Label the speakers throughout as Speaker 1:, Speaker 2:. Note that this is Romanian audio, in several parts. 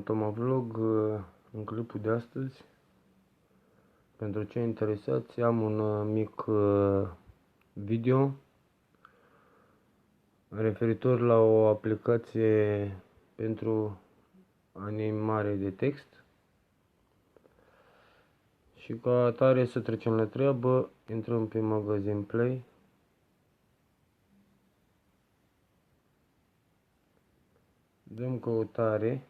Speaker 1: Fantoma Vlog. În clipul de astăzi, pentru cei interesați, am un mic video referitor la o aplicație pentru animare de text și ca atare să trecem la treabă. Intrăm pe Magazine Play. Dăm căutare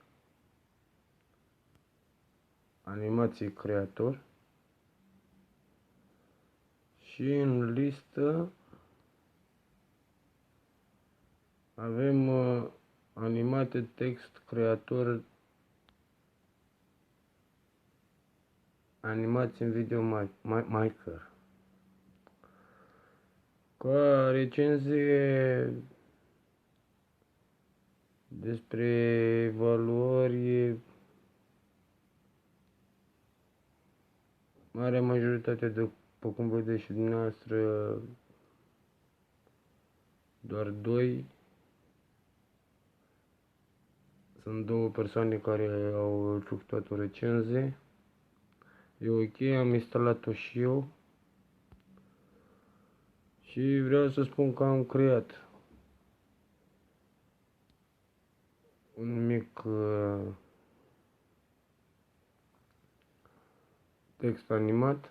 Speaker 1: animații creator și în listă avem animate text creator, animații în video maker. Ca recenzie despre valori, marea majoritate, după cum vedeți și dumneavoastră, doar 2. Sunt 2 persoane care au efectuat o recenzie. E ok, am instalat-o și eu. Și vreau să spun că am creat un mic text animat.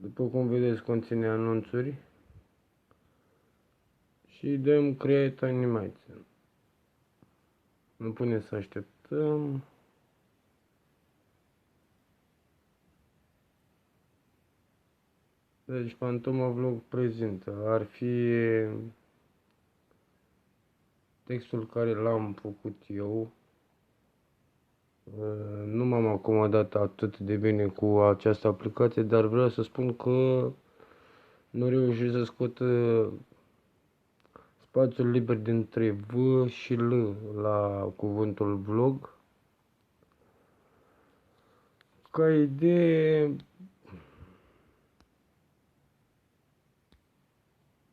Speaker 1: După cum vedeți, conține anunțuri. Și dăm Create Animation. Nu pune să așteptăm. Deci Fantoma Vlog prezintă. Ar fi textul care l-am făcut eu. Nu m-am acomodat atât de bine cu această aplicație, dar vreau să spun că nu reușesc să scot spațiul liber dintre V și L la cuvântul vlog. Ca idee,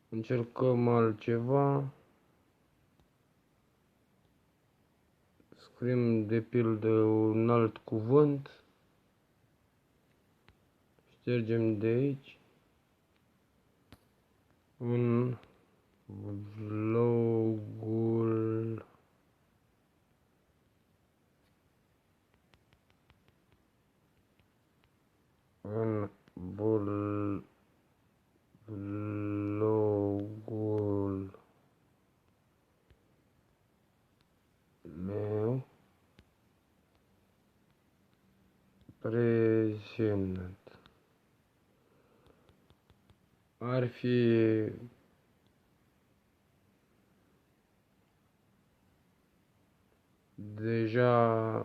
Speaker 1: încercăm altceva. Scriem de pildă un alt cuvânt. Ștergem de aici. Un vlogul în vlogul meu prezent. Ar fi deja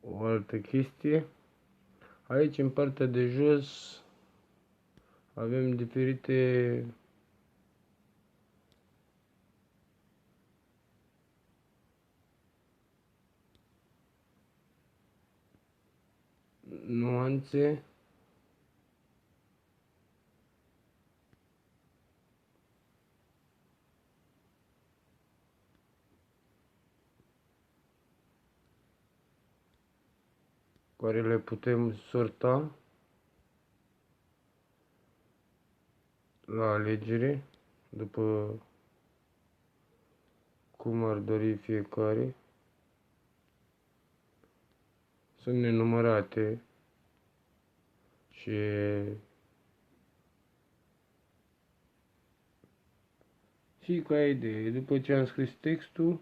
Speaker 1: o altă chestie. Aici, în partea de jos, avem diferite nuanțe. Care le putem sorta la alegere, după cum ar dori fiecare. Sunt nenumărate și ca idee, după ce am scris textul,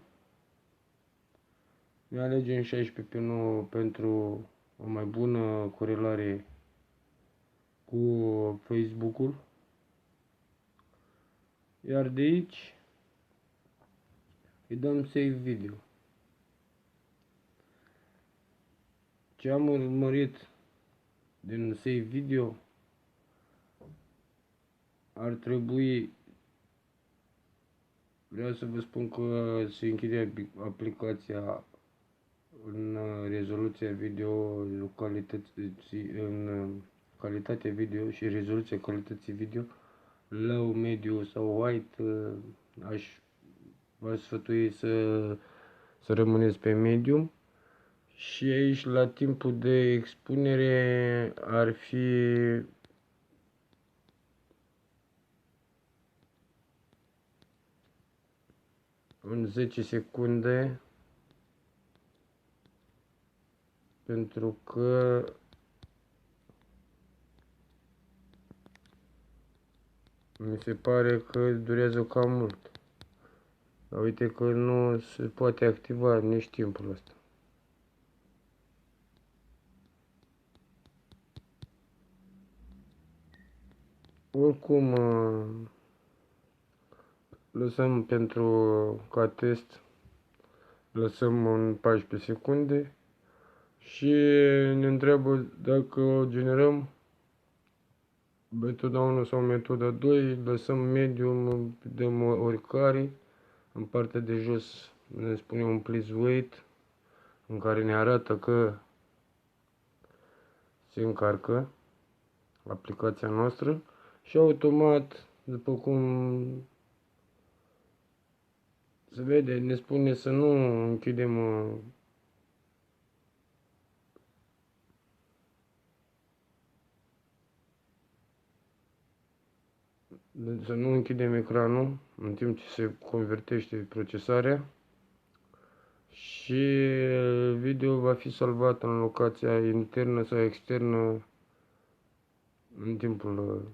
Speaker 1: ne alegem 16:9 pentru o mai bună corelare cu Facebook-ul. Iar de aici îi dăm Save Video. Ce am urmărit din Save Video ar trebui, vreau să vă spun că se închide aplicația în rezoluția video, în calitatea video și rezoluția calității video, low, mediu sau white. Aș v-aș sfătui să rămâneți pe medium. Și aici, la timpul de expunere, ar fi în 10 secunde, pentru că mi se pare că durează cam mult. Dar uite că nu se poate activa nici timpul ăsta. Oricum, lăsăm ca test, lăsăm în 14 secunde și ne întreabă dacă o generăm metoda 1 sau metoda 2, lăsăm medium, dăm oricare, în partea de jos ne spune un please wait, în care ne arată că se încarcă aplicația noastră și automat, după cum se vede, ne spune să nu închidem ecranul în timp ce se convertește procesarea și video va fi salvat în locația internă sau externă în timpul.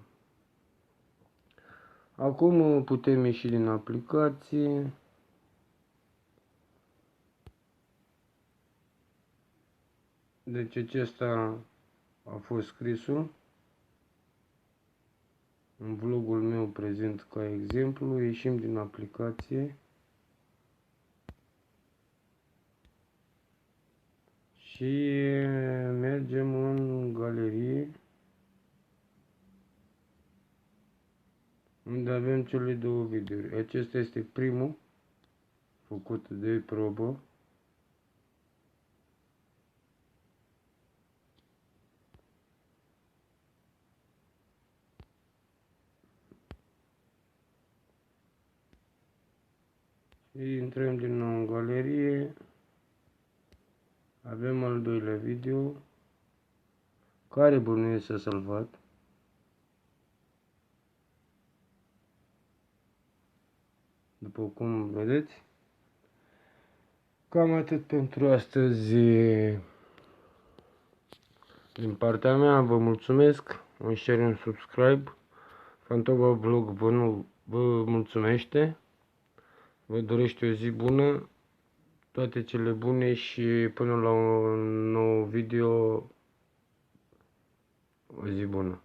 Speaker 1: Acum putem ieși din aplicație. Deci acesta a fost scrisul. În vlogul meu prezent ca exemplu, ieșim din aplicație și mergem în galerie, unde avem cele două videouri. Acesta este primul, făcut de probă. Și intrăm din nou în galerie. Avem al doilea video, care bănuiesc s-a salvat. După cum vedeți. Cam atât pentru astăzi din partea mea. Vă mulțumesc. Un share, un subscribe. Fantova Vlog vă mulțumește. Vă dorește o zi bună. Toate cele bune și până la un nou video, o zi bună.